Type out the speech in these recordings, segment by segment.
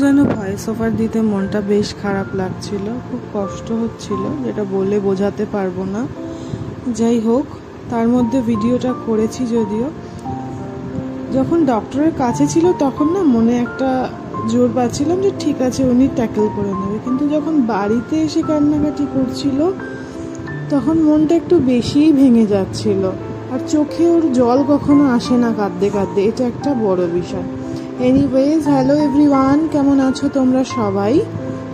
যেন voice over দিতে মনটা বেশ খারাপ লাগছিল, খুব কষ্ট হচ্ছিল, যেটা বলে বোঝাতে পারবো না। যাই হোক, তার মধ্যে ভিডিওটা করেছি। যদিও যখন ডক্টরের কাছে ছিল তখন না মনে একটা জোর পাচ্ছিলাম যে ঠিক আছে উনি ট্যাকেল করে নেবে, কিন্তু যখন বাড়িতে এসে কান্নাকাটি করছিল তখন মনটা একটু বেশিই ভেঙে যাচ্ছিল। আর চোখে ওর জল কখনো আসে না কাঁদতে কাঁদতে, এটা একটা বড় বিষয়। এনিওয়েজ, হ্যালো এভরিওয়ান, কেমন আছো তোমরা সবাই?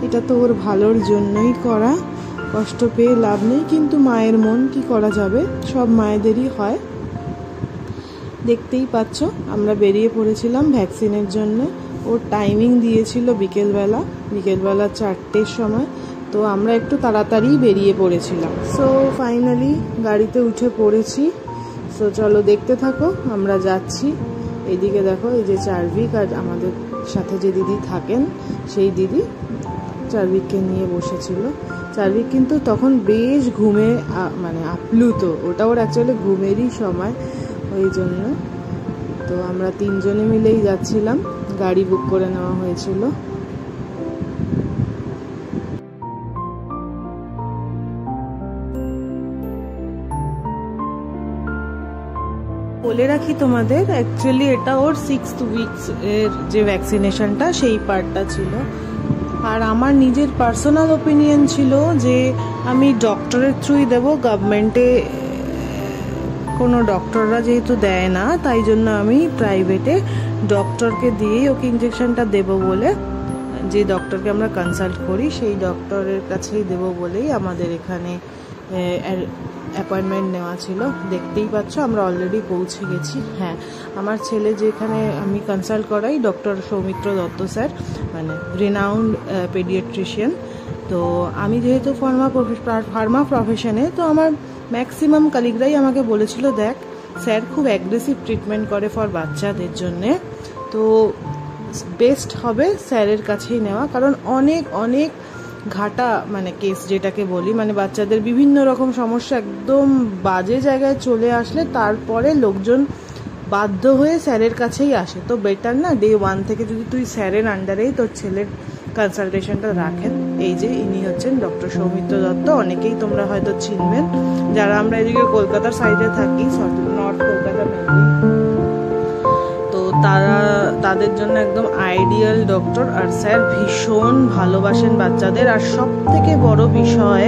এটা তো ওর ভালোর জন্যই করা, কষ্ট পেয়ে লাভ নেই, কিন্তু মায়ের মন কি করা যাবে, সব মায়েদেরই হয়। দেখতেই পাচ্ছ আমরা বেরিয়ে পড়েছিলাম ভ্যাকসিনের জন্য। ওর টাইমিং দিয়েছিল বিকেলবেলা 4টের সময়, তো আমরা একটু তাড়াতাড়ি বেরিয়ে পড়েছিলাম। সো ফাইনালি গাড়িতে উঠে পড়েছি। সো চলো দেখতে থাকো, আমরা যাচ্ছি। এইদিকে দেখো, এই যে চার্ভিক আর আমাদের সাথে যে দিদি থাকেন সেই দিদি চার্ভিককে নিয়ে বসেছিল। চার্ভিক কিন্তু তখন বেশ ঘুমে আপ্লুত, ওটা ওর অ্যাকচুয়ালি ঘুমেরই সময়, ওই জন্য। তো আমরা 3 জনে মিলেই যাচ্ছিলাম, গাড়ি বুক করে নেওয়া হয়েছিল। বলে রাখি তোমাদের, অ্যাকচুয়ালি এটা ওর 6th উইকস এর যে ভ্যাকসিনেশনটা সেই পার্টটা ছিল। আর আমার নিজের পার্সোনাল ওপিনিয়ন ছিল যে আমি ডক্টরের থ্রুই দেবো, গভর্নমেন্টে কোনো ডক্টররা যেহেতু দেয় না, তাই জন্য আমি প্রাইভেটে ডক্টরকে দিয়েই ওকে ইঞ্জেকশনটা দেবো বলে, যে ডক্টরকে আমরা কনসাল্ট করি সেই ডক্টরের কাছেই দেবো বলেই আমাদের এখানে অ্যাপয়েন্টমেন্ট নেওয়া ছিল। দেখতেই পাচ্ছ আমরা অলরেডি পৌঁছে গেছি। হ্যাঁ, আমার ছেলে যেখানে আমি কনসাল্ট করাই, ডক্টর সৌমিত্র দত্ত স্যার, মানে রিনাউন্ড পেডিয়াট্রিশিয়ান। তো আমি যেহেতু ফার্মা প্রফেশনে, তো আমার ম্যাক্সিমাম কালিগরাই আমাকে বলেছিল দেখ স্যার খুব অ্যাগ্রেসিভ ট্রিটমেন্ট করে ফর বাচ্চাদের জন্যে, তো বেস্ট হবে স্যারের কাছেই নেওয়া, কারণ অনেক অনেক ঘাটা কেস যেটাকে বলি, বাচ্চাদের বিভিন্ন রকম সমস্যা একদম বাজে জায়গায় চলে আসলে তারপরে লোকজন বাধ্য হয়ে স্যারের কাছেই আসে। তো বেটার না, ডে 1 থেকে যদি তুই স্যারের আন্ডারেই তোর ছেলের কনসালটেশনটা রাখেন। এই যে ইনি হচ্ছেন ডক্টর সৌমিত্র দত্ত, অনেকেই তোমরা হয়তো চিনবেন যারা আমরা এদিকে কলকাতার সাইডে থাকি, নর্থ কলকাতা মেনলি, তো তাদের জন্য একদম আইডিয়াল ডক্টর। আর স্যার ভীষণ ভালোবাসেন বাচ্চাদের, আর সব থেকে বড় বিষয়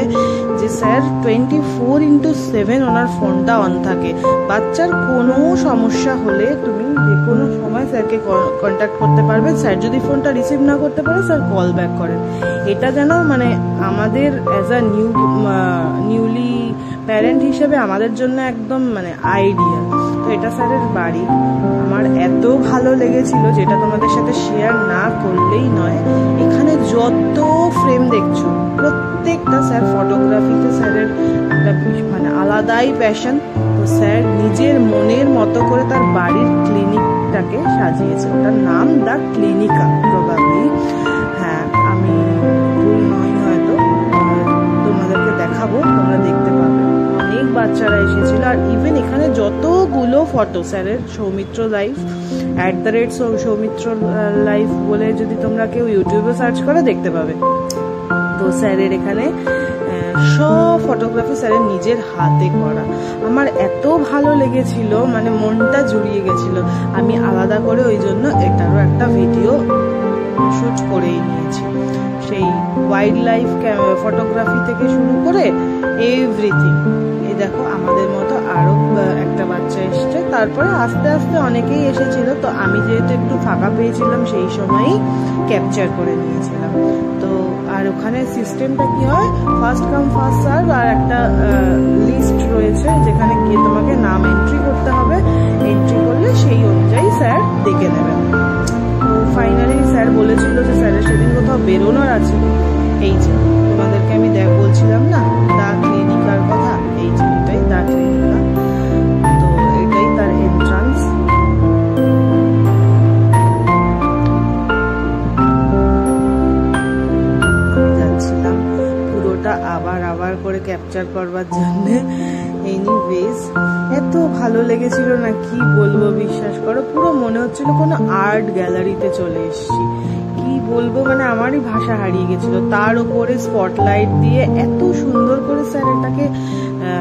যে স্যার 24/7 ওনার ফোনটা অন থাকে। বাচ্চার কোনো সমস্যা হলে তুমি যে কোনো সময় স্যারকে কন্ট্যাক্ট করতে পারবে। স্যার যদি ফোনটা রিসিভ না করতে পারে, স্যার কল ব্যাক করেন। এটা যেন আমাদের অ্যাজ আ নিউলি প্যারেন্ট হিসেবে আমাদের জন্য একদম আইডিয়াল। তো এটা স্যারের বাড়ি, আমার এত ভালো লেগেছিল যেটা তোমাদের সাথে শেয়ার না করলেই নয়। এখানে যত ফ্রেম দেখছো প্রত্যেকটা, স্যার ফটোগ্রাফিতে স্যারের একটা আলাদাই প্যাশন। তো স্যার নিজের মনের মতো করে তার বাড়ির ক্লিনিকটাকে সাজিয়েছে, ওটার নাম দ্য ক্লিনিকা প্রবাবলি। হ্যাঁ, আমি ভুল নই হয়তো, তোমাদেরকে দেখাবো, তোমরা দেখতে পাবে। অনেক বাচ্চারা এসেছিল, আর ইভেন এখানে যতগুলো ফটো স্যারের সৌমিত্র লাইফ @সৌমিত্র লাইফ বলে যদি তোমরা কেউ ইউটিউবে সার্চ করে দেখতে পাবে। তো স্যারের এখানে সব ফটোগ্রাফি স্যারের নিজের হাতে করা। আমার এত ভালো লেগেছিল, মনটা জুড়িয়ে গেছিল। আমি আলাদা করে ওই জন্য এটারও একটা ভিডিও শুট করেই নিয়েছি। সেই ওয়াইল্ড লাইফ ফটোগ্রাফি থেকে শুরু করে এভরিথিং। এই দেখো আমাদের মতো আরো একটা বাচ্চা এসছে, তারপরে আস্তে আস্তে অনেকেই এসেছিল। তো আমি যেহেতু একটু ফাঁকা পেয়েছিলাম সেই সময়ই ক্যাপচার করে নিয়েছিলাম। তো আর ওখানে সিস্টেমটা কি হয়, ফার্স্ট কাম ফার্স্ট সার্ভ, আর একটা লিস্ট রয়েছে যেখানে গিয়ে তোমাকে নাম এন্ট্রি করতে হবে। এন্ট্রি করলে সেই অনুযায়ী স্যার দেখে নেবেন। তো ফাইনালি স্যার বলেছিল যে স্যারের সেদিন কোথাও বেরোনোর আছে। এই যে তোমাদেরকে আমি বলছিলাম না দা ক্লিনিকার কথা, এই যে এটাই দা ক্লিনিকা। তো এটাই তার এন্ট্রান্স। যাচ্ছিলাম পুরোটা আবার করে ক্যাপচার করবার জন্য। এনিওয়েজ, এত ভালো লেগেছিল না কি বলবো, বিশ্বাস করো, পুরো মনে হচ্ছিল কোনো আর্ট গ্যালারিতে চলে এসেছি। কি বলবো, মানে আমারই ভাষা হারিয়ে গেছিল। তার উপরে স্পটলাইট দিয়ে এত সুন্দর করে স্যার এটাকে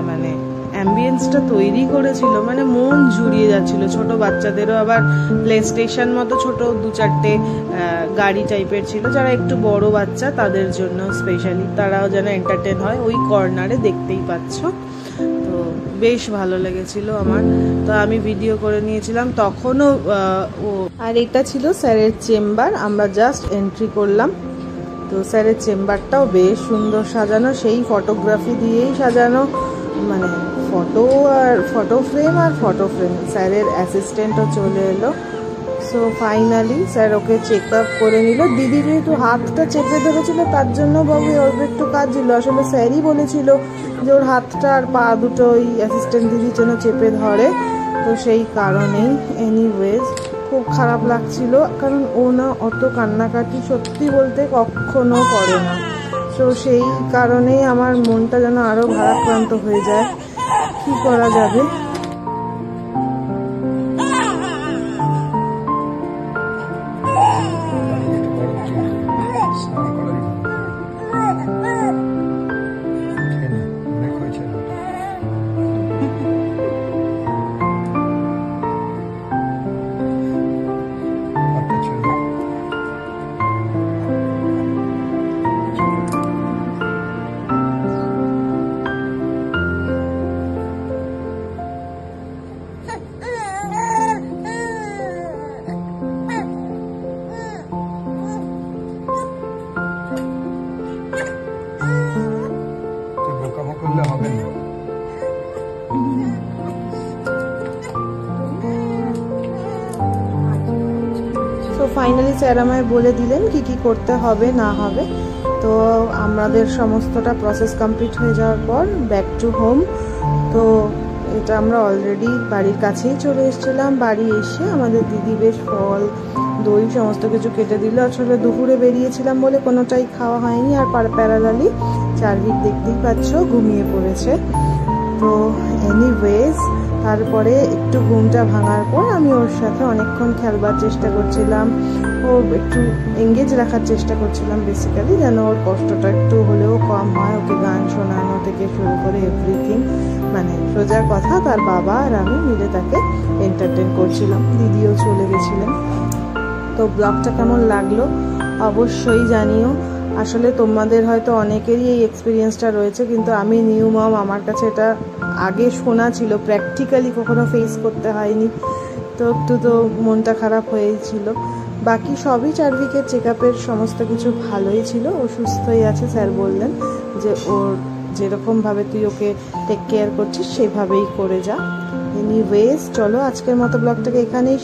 মানে অ্যাম্বিয়েন্সটা তৈরি করেছিল, মানে মন জুড়িয়ে যাচ্ছিল। ছোট বাচ্চাদেরও আবার প্লে স্টেশন মতো ছোট 2-4টে গাড়ি টাইপের ছিল, যারা একটু বড় বাচ্চা তাদের জন্য স্পেশালি, তারাও যেন এন্টারটেন হয় ওই কর্নারে, দেখতেই পাচ্ছ। তো বেশ ভালো লেগেছিল আমার, তো আমি ভিডিও করে নিয়েছিলাম তখনও। আর এটা ছিল স্যারের চেম্বার, আমরা জাস্ট এন্ট্রি করলাম। তো স্যারের চেম্বারটাও বেশ সুন্দর সাজানো, সেই ফটোগ্রাফি দিয়েই সাজানো, মানে ফটো ফ্রেম। স্যারের অ্যাসিস্ট্যান্টও চলে এলো। So finally sir okay check up করে নিল। দিদি যেহেতু হাতটা চেপে ধরেছিল তার জন্য বাবু অল্প একটু কাজ ছিল। আসলে স্যারই বলেছিল যে ওর হাতটা আর পা দুটো ওই অ্যাসিস্ট্যান্ট দিদির জন্য চেপে ধরে, তো সেই কারণেই। এনিওয়েজ খুব খারাপ লাগছিল, কারণ ও না অত কান্নাকাটি সত্যি বলতে কখনো করে না। তো সেই কারণেই আমার মনটা যেন আরো ভারাক্রান্ত হয়ে যায়। কি করা যাবে? তো ফাইনালি স্যার আমায় বলে দিলেন কি কি করতে হবে না হবে। তো আমাদের সমস্তটা প্রসেস কমপ্লিট হয়ে যাওয়ার পর ব্যাক টু হোম। তো এটা আমরা অলরেডি বাড়ির কাছেই চলে এসেছিলাম। বাড়ি এসে আমাদের দিদি বেশ ফল দই সমস্ত কিছু কেটে দিল। আসলে দুপুরে বেরিয়েছিলাম বলে কোনোটাই খাওয়া হয়নি। আর প্যারালালি চারদিক দেখতেই পাচ্ছ ঘুমিয়ে পড়েছে। তো এনিওয়েজ তারপরে একটু ঘুমটা ভাঙার পর আমি ওর সাথে অনেকক্ষণ খেলবার চেষ্টা করছিলাম, ও একটু এঙ্গেজ রাখার চেষ্টা করছিলাম বেসিক্যালি, যেন ওর কষ্টটা একটু হলেও কম হয়। ওকে গান শোনানো থেকে শুরু করে এভরিথিং, মানে সোজা কথা তার বাবা আর আমি মিলে তাকে এন্টারটেন করছিলাম। দিদিও চলে গেছিলেন। তো ব্লগটা কেমন লাগলো অবশ্যই জানিও। আসলে তোমাদের হয়তো অনেকেরই এই এক্সপিরিয়েন্সটা রয়েছে, কিন্তু আমি নিউ মম, আমার কাছে এটা আগে শোনা ছিল, প্র্যাকটিক্যালি কখনো ফেস করতে হয়নি। তো একটু তো মনটা খারাপ হয়েছিল। বাকি সবই চারদিকের চেক আপের সমস্ত কিছু ভালোই ছিল। ও সুস্থই আছে, স্যার বললেন যে ওর যেরকমভাবে তুই ওকে টেক কেয়ার করছিস সেভাবেই করে যা। এনিওয়েজ চলো আজকের মতো ব্লগটাকে এখানেই